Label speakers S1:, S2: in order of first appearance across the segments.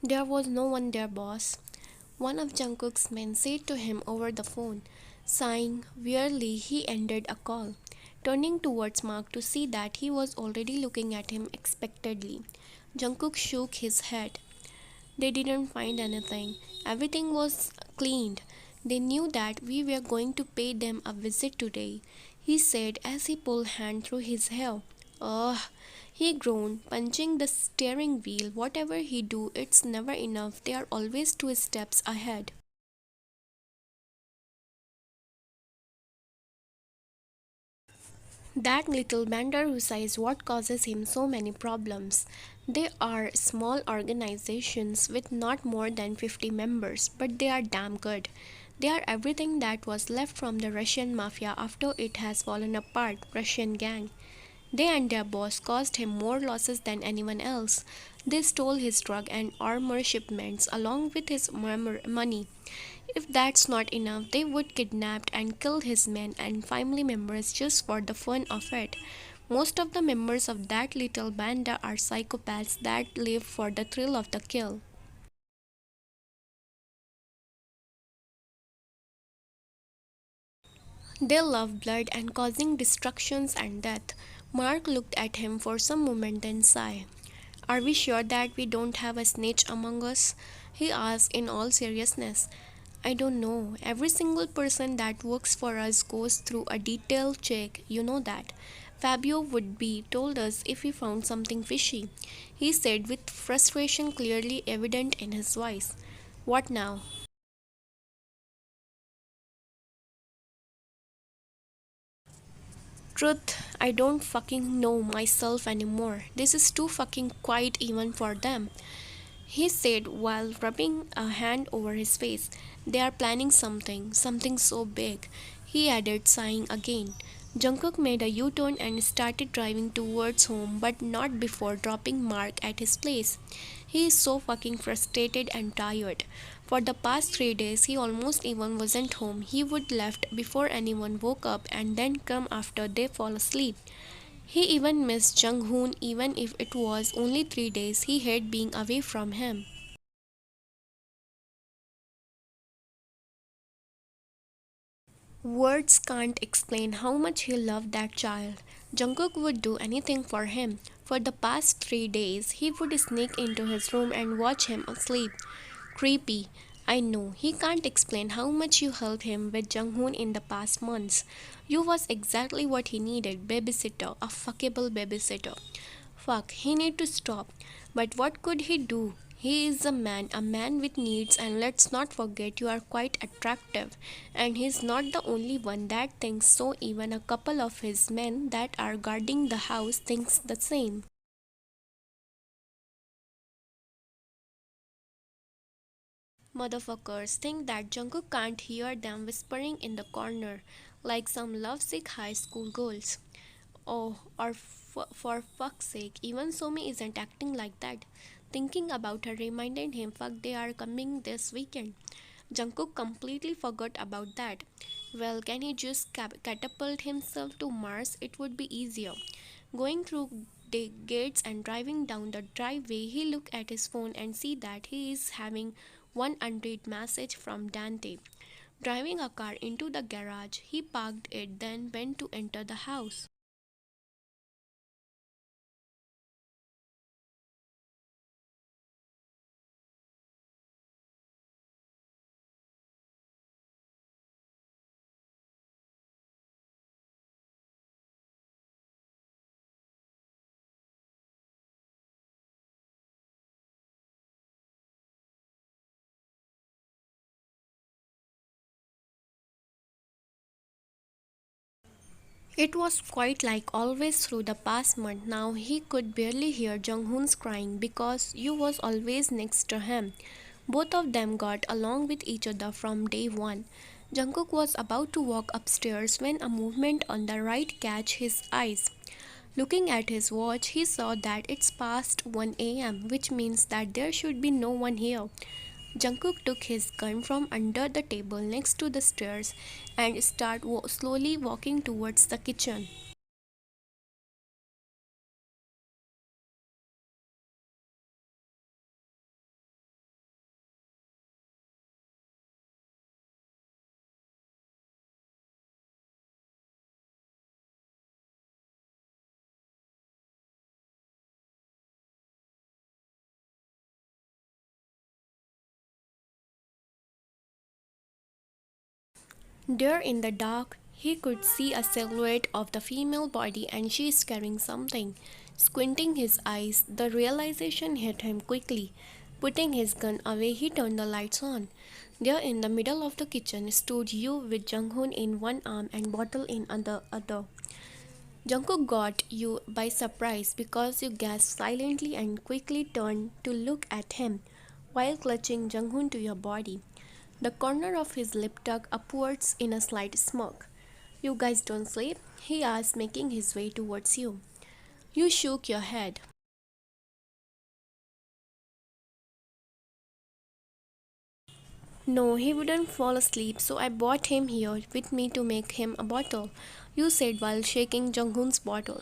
S1: There was no one there, boss. One of Jungkook's men said to him over the phone. Sighing wearily, he ended a call, turning towards Mark to see that he was already looking at him expectantly. Jungkook shook his head. They didn't find anything. Everything was cleaned. They knew that we were going to pay them a visit today, he said as he pulled hand through his hair. Ugh, he groaned, punching the steering wheel. Whatever he do, it's never enough. They are always 2 steps ahead. That little bender says what causes him so many problems. They are small organizations with not more than 50 members, but they are damn good. They are everything that was left from the Russian mafia after it has fallen apart. Russian gang. They and their boss caused him more losses than anyone else. They stole his drug and armor shipments along with his money. If that's not enough, they would kidnap and kill his men and family members just for the fun of it. Most of the members of that little band are psychopaths that live for the thrill of the kill. They love blood and causing destructions and death. Mark looked at him for some moment then sighed. Are we sure that we don't have a snitch among us? He asked in all seriousness. I don't know. Every single person that works for us goes through a detailed check, you know that. Fabio would be told us if he found something fishy, he said with frustration clearly evident in his voice. What now? Truth, I don't fucking know myself anymore. This is too fucking quiet even for them, he said while rubbing a hand over his face. They are planning something, something so big, he added, sighing again. Jungkook made a U-turn and started driving towards home, but not before dropping Mark at his place. He is so fucking frustrated and tired. For the past 3 days, he almost even wasn't home. He would left before anyone woke up and then come after they fall asleep. He even missed Jung Hoon even if it was only 3 days. He hated being away from him. Words can't explain how much he loved that child. Jungkook would do anything for him. For the past 3 days, he would sneak into his room and watch him asleep. Creepy. I know. He can't explain how much you helped him with Junghoon in the past months. You was exactly what he needed. Babysitter. A fuckable babysitter. Fuck, he need to stop. But what could he do? He is a man with needs, and let's not forget you are quite attractive. And he's not the only one that thinks so, even a couple of his men that are guarding the house thinks the same. Motherfuckers think that Jungkook can't hear them whispering in the corner like some lovesick high school girls. Oh, or for fuck's sake, even Somi isn't acting like that. Thinking about her reminded him, fuck, they are coming this weekend. Jungkook completely forgot about that. Well, can he just catapult himself to Mars? It would be easier. Going through the gates and driving down the driveway, he looked at his phone and see that he is having one unread message from Dante. Driving a car into the garage, he parked it, then went to enter the house. It was quite like always through the past month. Now he could barely hear Junghoon's crying because you was always next to him. Both of them got along with each other from day one. Jungkook was about to walk upstairs when a movement on the right catch his eyes. Looking at his watch, he saw that it's past 1 a.m., which means that there should be no one here. Jungkook took his gun from under the table next to the stairs and started slowly walking towards the kitchen. There in the dark, he could see a silhouette of the female body and she is carrying something. Squinting his eyes, the realization hit him quickly. Putting his gun away, he turned the lights on. There in the middle of the kitchen stood Yu with Junghoon in one arm and bottle in the other. Jungkook got you by surprise because you gasped silently and quickly turned to look at him while clutching Junghoon to your body. The corner of his lip tugged upwards in a slight smirk. You guys don't sleep? He asked, making his way towards you. You shook your head. No, he wouldn't fall asleep, so I brought him here with me to make him a bottle, you said while shaking Junghoon's bottle.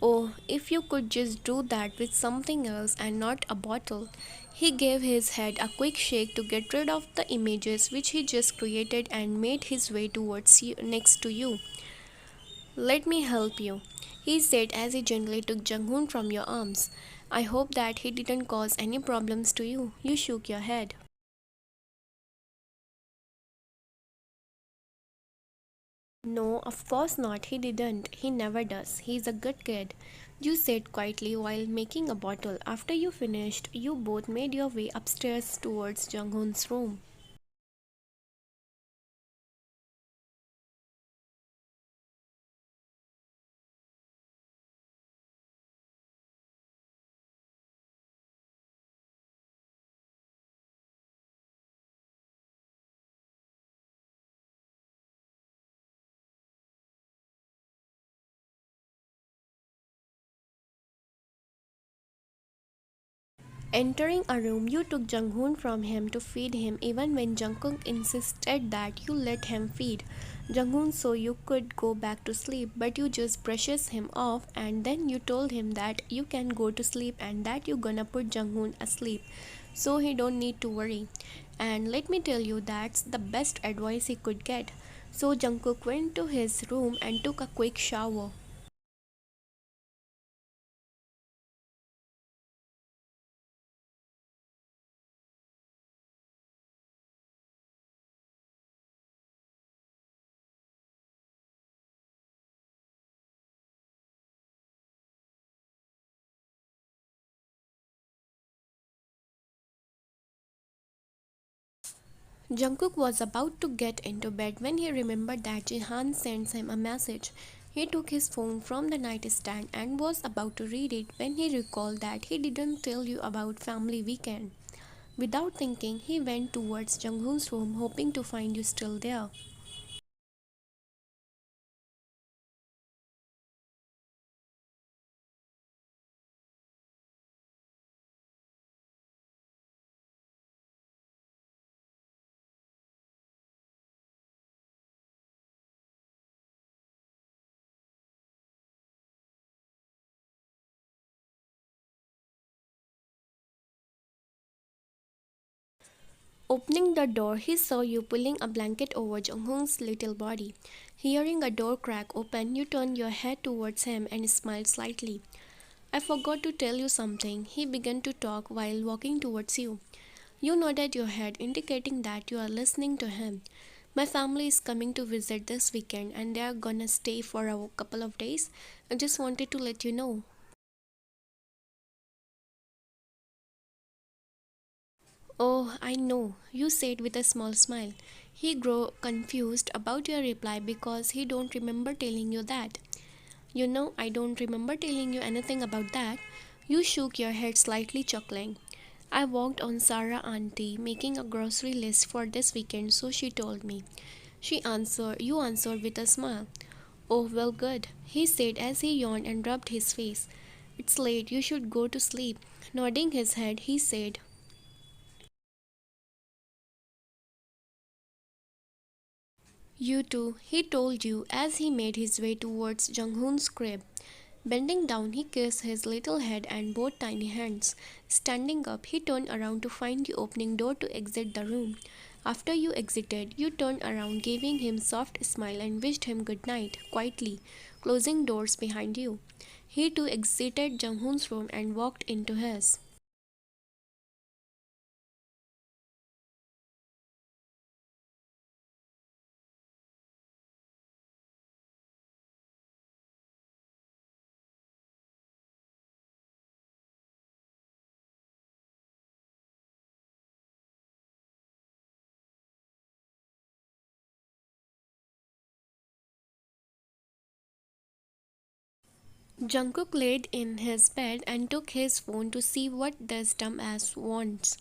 S1: Oh, if you could just do that with something else and not a bottle. He gave his head a quick shake to get rid of the images which he just created and made his way towards you next to you. Let me help you, he said as he gently took Junghoon from your arms. I hope that he didn't cause any problems to you. You shook your head. No, of course not. He didn't. He never does. He's a good kid. You said quietly while making a bottle. After you finished, you both made your way upstairs towards Junghoon's room. Entering a room, you took Junghoon from him to feed him even when Jungkook insisted that you let him feed Junghoon so you could go back to sleep, but you just brushes him off and then you told him that you can go to sleep and that you gonna put Junghoon asleep so he don't need to worry. And let me tell you that's the best advice he could get. So Jungkook went to his room and took a quick shower. Jungkook was about to get into bed when he remembered that Jihan sent him a message. He took his phone from the nightstand and was about to read it when he recalled that he didn't tell you about family weekend. Without thinking, he went towards Junghoon's room hoping to find you still there. Opening the door, he saw you pulling a blanket over Junghoon's little body. Hearing a door crack open, you turned your head towards him and smiled slightly. I forgot to tell you something. He began to talk while walking towards you. You nodded your head, indicating that you are listening to him. My family is coming to visit this weekend and they are gonna stay for a couple of days. I just wanted to let you know. Oh, I know, you said with a small smile. He grew confused about your reply because he don't remember telling you that. You know, I don't remember telling you anything about that. You shook your head slightly chuckling. I walked on Sarah auntie making a grocery list for this weekend, so she told me. You answered with a smile. Oh, well, good, he said as he yawned and rubbed his face. It's late, you should go to sleep. Nodding his head, he said, you too, he told you as he made his way towards Junghoon's crib. Bending down, he kissed his little head and both tiny hands. Standing up, he turned around to find the opening door to exit the room. After you exited, you turned around, giving him soft smile and wished him good night, quietly, closing doors behind you. He too exited Junghoon's room and walked into his. Jungkook laid in his bed and took his phone to see what this dumbass wants.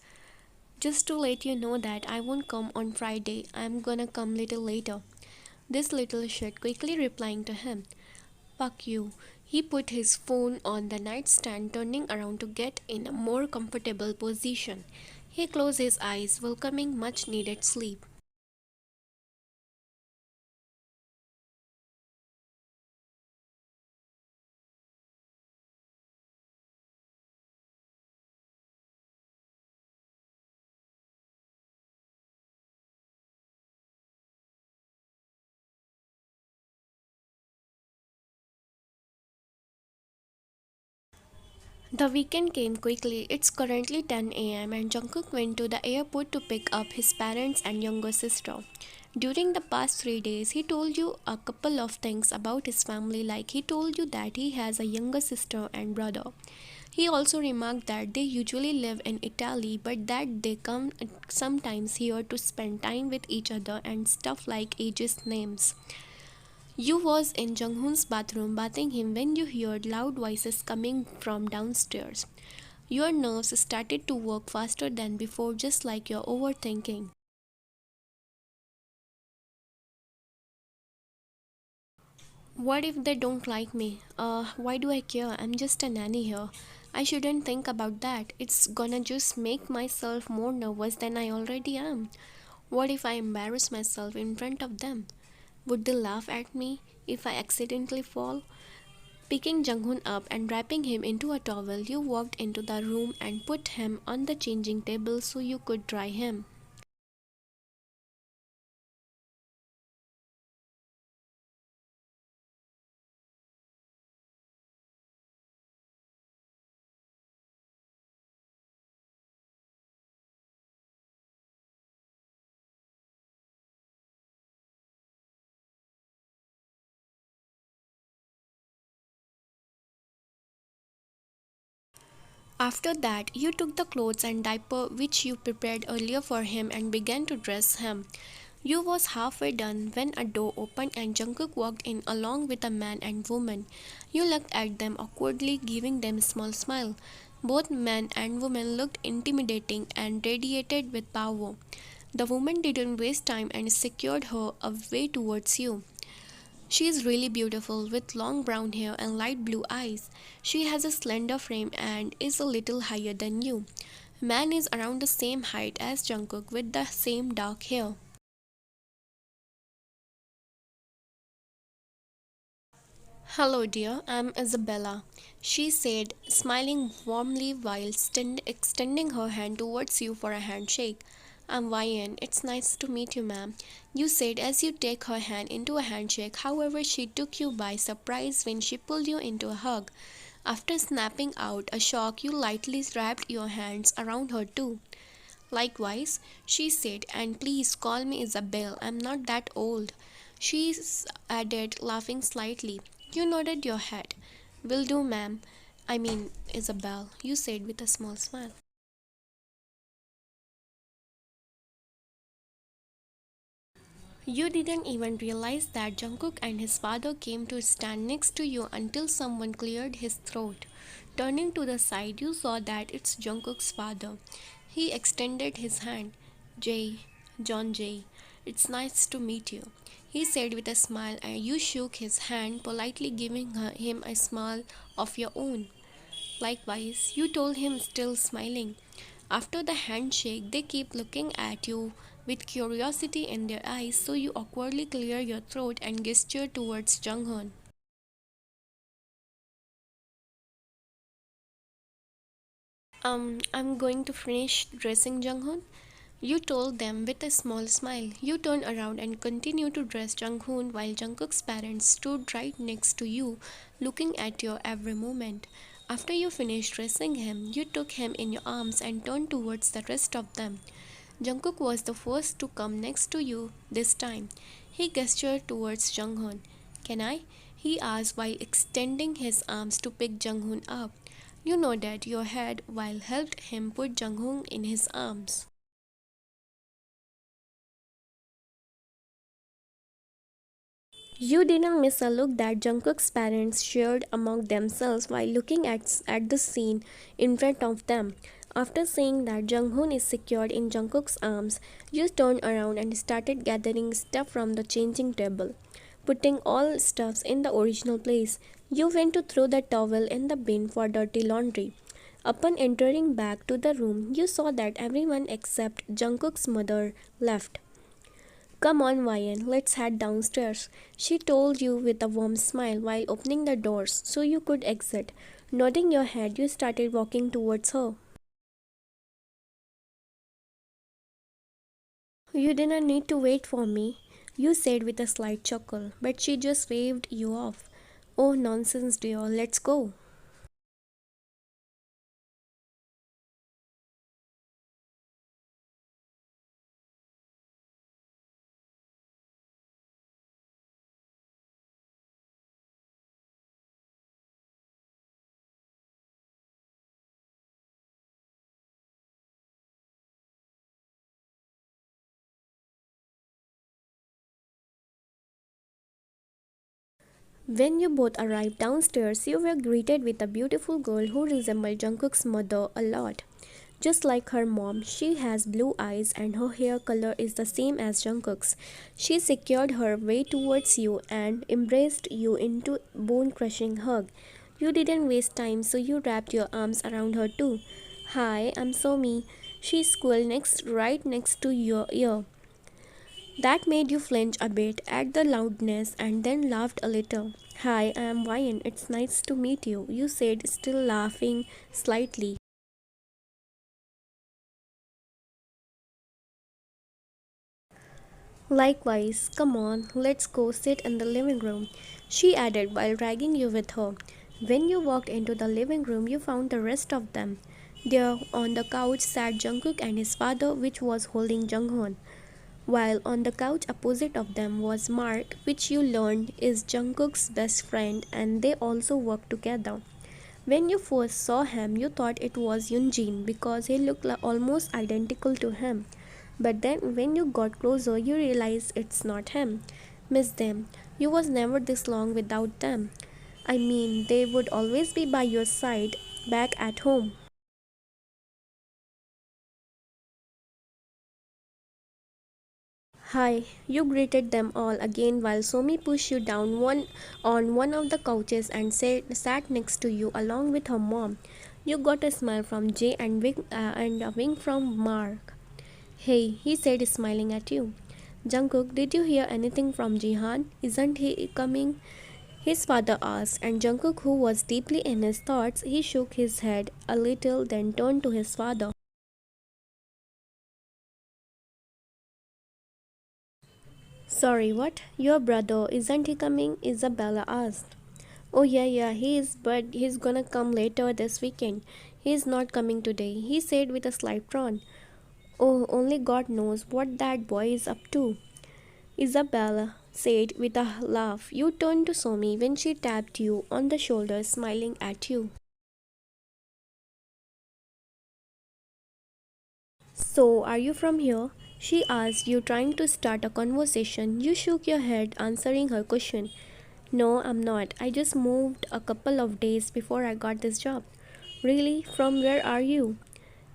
S1: Just to let you know that I won't come on Friday, I'm gonna come little later. This little shit quickly replying to him. Fuck you. He put his phone on the nightstand, turning around to get in a more comfortable position. He closed his eyes, welcoming much needed sleep. The weekend came quickly. It's currently 10 a.m. and Jungkook went to the airport to pick up his parents and younger sister. During the past 3 days, he told you a couple of things about his family, like he told you that he has a younger sister and brother. He also remarked that they usually live in Italy but that they come sometimes here to spend time with each other and stuff like ages names. You was in Junghoon's bathroom bathing him when you heard loud voices coming from downstairs. Your nerves started to work faster than before, just like you're overthinking. What if they don't like me? Why do I care? I'm just a nanny here. I shouldn't think about that. It's gonna just make myself more nervous than I already am. What if I embarrass myself in front of them? Would they laugh at me if I accidentally fall? Picking Junghoon up and wrapping him into a towel, you walked into the room and put him on the changing table so you could dry him. After that, you took the clothes and diaper which you prepared earlier for him and began to dress him. You was halfway done when a door opened and Jungkook walked in along with a man and woman. You looked at them awkwardly, giving them a small smile. Both man and woman looked intimidating and radiated with power. The woman didn't waste time and secured her a way towards you. She is really beautiful with long brown hair and light blue eyes. She has a slender frame and is a little higher than you. Man is around the same height as Jungkook with the same dark hair. Hello, dear, I'm Isabella, she said, smiling warmly while extending her hand towards you for a handshake. I'm Vian. It's nice to meet you, ma'am, you said as you take her hand into a handshake. However, she took you by surprise when she pulled you into a hug. After snapping out a shock, you lightly wrapped your hands around her too. Likewise, she said, and please call me Isabel. I'm not that old. She added, laughing slightly. You nodded your head. Will do, ma'am. I mean, Isabel, you said with a small smile. You didn't even realize that Jungkook and his father came to stand next to you until someone cleared his throat. Turning to the side, you saw that it's Jungkook's father. He extended his hand. Jay, John Jay, it's nice to meet you, he said with a smile, and you shook his hand, politely giving him a smile of your own. Likewise, you told him, still smiling. After the handshake, they keep looking at you with curiosity in their eyes, so you awkwardly clear your throat and gesture towards Junghoon. I'm going to finish dressing Junghoon, you told them with a small smile. You turned around and continued to dress Junghoon while Jungkook's parents stood right next to you, looking at your every movement. After you finished dressing him, you took him in your arms and turned towards the rest of them. Jungkook was the first to come next to you this time. He gestured towards Junghoon. Can I? He asked while extending his arms to pick Junghoon up. You nodded your head while helped him put Junghoon in his arms. You didn't miss a look that Jungkook's parents shared among themselves while looking at the scene in front of them. After seeing that Junghoon is secured in Jungkook's arms, you turned around and started gathering stuff from the changing table. Putting all stuffs in the original place, you went to throw the towel in the bin for dirty laundry. Upon entering back to the room, you saw that everyone except Jungkook's mother left. Come on, Ryan, let's head downstairs, she told you with a warm smile while opening the doors so you could exit. Nodding your head, you started walking towards her. You didn't need to wait for me, you said with a slight chuckle, but she just waved you off. Oh, nonsense, dear, let's go. When you both arrived downstairs, you were greeted with a beautiful girl who resembled Jungkook's mother a lot. Just like her mom, she has blue eyes and her hair color is the same as Jungkook's. She secured her way towards you and embraced you into bone-crushing hug. You didn't waste time, so you wrapped your arms around her too. Hi, I'm Somi. She squealed right next to your ear. That made you flinch a bit at the loudness and then laughed a little. Hi, I am Ryan. It's nice to meet you, you said, still laughing slightly. Likewise, come on, let's go sit in the living room, she added while dragging you with her. When you walked into the living room, you found the rest of them. There on the couch sat Jungkook and his father, which was holding Junghoon, while on the couch opposite of them was Mark, which you learned is Jungkook's best friend, and they also work together. When you first saw him, you thought it was Yunjin because he looked almost identical to him. But then when you got closer, you realized it's not him. Miss them. You was never this long without them. I mean, they would always be by your side back at home. Hi, you greeted them all again while Somi pushed you down on one of the couches and sat next to you along with her mom. You got a smile from Jay and a wink from Mark. Hey, he said, smiling at you. Jungkook, did you hear anything from Jihan? Isn't he coming? His father asked, and Jungkook, who was deeply in his thoughts, he shook his head a little, then turned to his father. Sorry, what? Your brother, isn't he coming? Isabella asked. Oh, yeah, he is, but he's gonna come later this weekend. He's not coming today, he said with a slight frown. Oh, only God knows what that boy is up to, Isabella said with a laugh. You turned to Somi when she tapped you on the shoulder, smiling at you. So, are you from here? She asked you, trying to start a conversation. You shook your head, answering her question. No, I'm not. I just moved a couple of days before I got this job. Really? From where are you?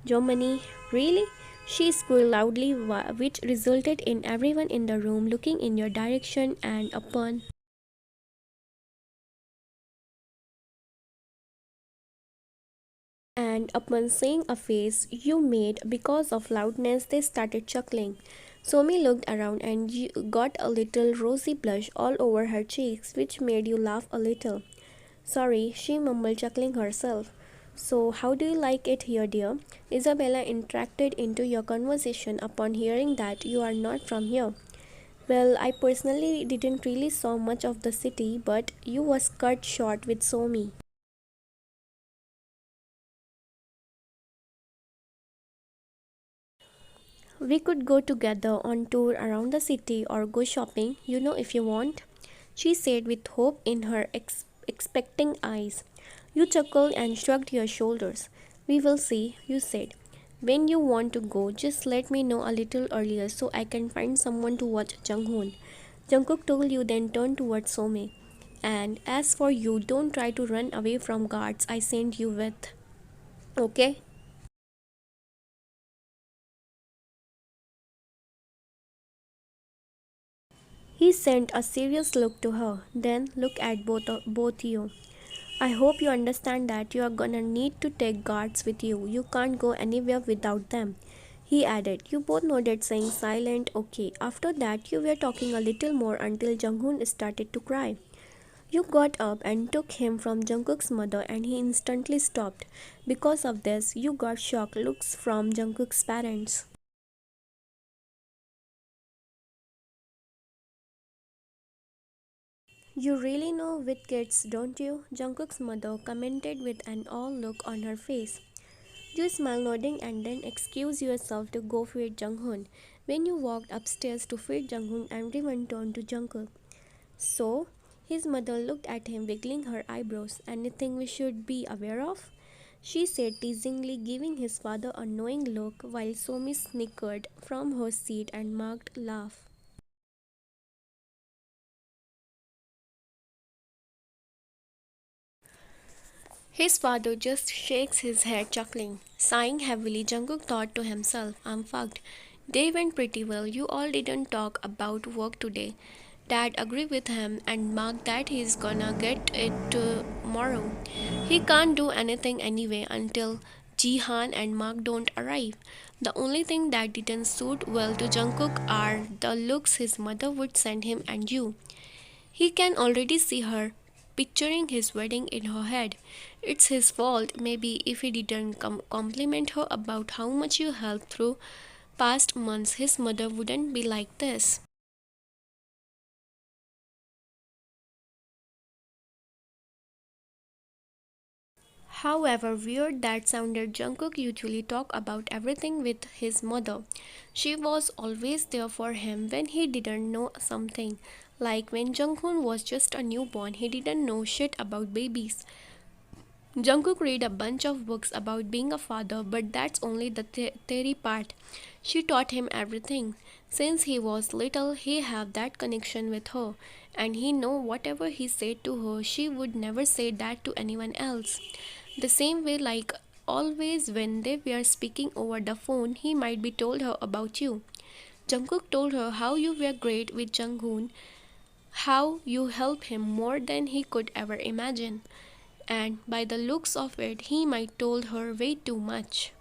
S1: Germany. Really? She squealed loudly, which resulted in everyone in the room looking in your direction upon seeing a face you made because of loudness, they started chuckling. Somi looked around and got a little rosy blush all over her cheeks, which made you laugh a little. Sorry, she mumbled, chuckling herself. So, how do you like it here, dear? Isabella interacted into your conversation upon hearing that you are not from here. Well, I personally didn't really saw much of the city, but you was cut short with Somi. We could go together on tour around the city or go shopping, if you want, she said with hope in her expecting eyes. You chuckled and shrugged your shoulders. We will see, you said. When you want to go, just let me know a little earlier so I can find someone to watch Junghoon. Jungkook told you, then turned towards Some. And as for you, don't try to run away from guards I sent you with. Okay? He sent a serious look to her, then look at both you. I hope you understand that you are gonna need to take guards with you. You can't go anywhere without them. He added. You both nodded, saying silent okay. After that, you were talking a little more until Junghoon started to cry. You got up and took him from Jungkook's mother, and he instantly stopped. Because of this, you got shocked looks from Jungkook's parents. You really know with kids, don't you? Jungkook's mother commented with an all look on her face. You smile nodding and then excuse yourself to go feed Junghoon. When you walked upstairs to feed Junghoon, everyone turned to Jungkook. So, his mother looked at him, wiggling her eyebrows. Anything we should be aware of? She said teasingly, giving his father a knowing look while Somi snickered from her seat and mocked laugh. His father just shakes his head, chuckling. Sighing heavily, Jungkook thought to himself, I'm fucked. They went pretty well. You all didn't talk about work today. Dad agreed with him and marked that he's gonna get it tomorrow. He can't do anything anyway until Jihan and Mark don't arrive. The only thing that didn't suit well to Jungkook are the looks his mother would send him and you. He can already see her picturing his wedding in her head. It's his fault, maybe, if he didn't compliment her about how much you helped through past months, his mother wouldn't be like this. However weird that sounded, Jungkook usually talked about everything with his mother. She was always there for him when he didn't know something. Like when Junghoon was just a newborn, he didn't know shit about babies. Jungkook read a bunch of books about being a father, but that's only the theory part. She taught him everything. Since he was little, he had that connection with her, and he know whatever he said to her, she would never say that to anyone else. The same way, like always when they were speaking over the phone, he might be told her about you. Jungkook told her how you were great with Junghoon, how you helped him more than he could ever imagine, and by the looks of it, he might told her way too much.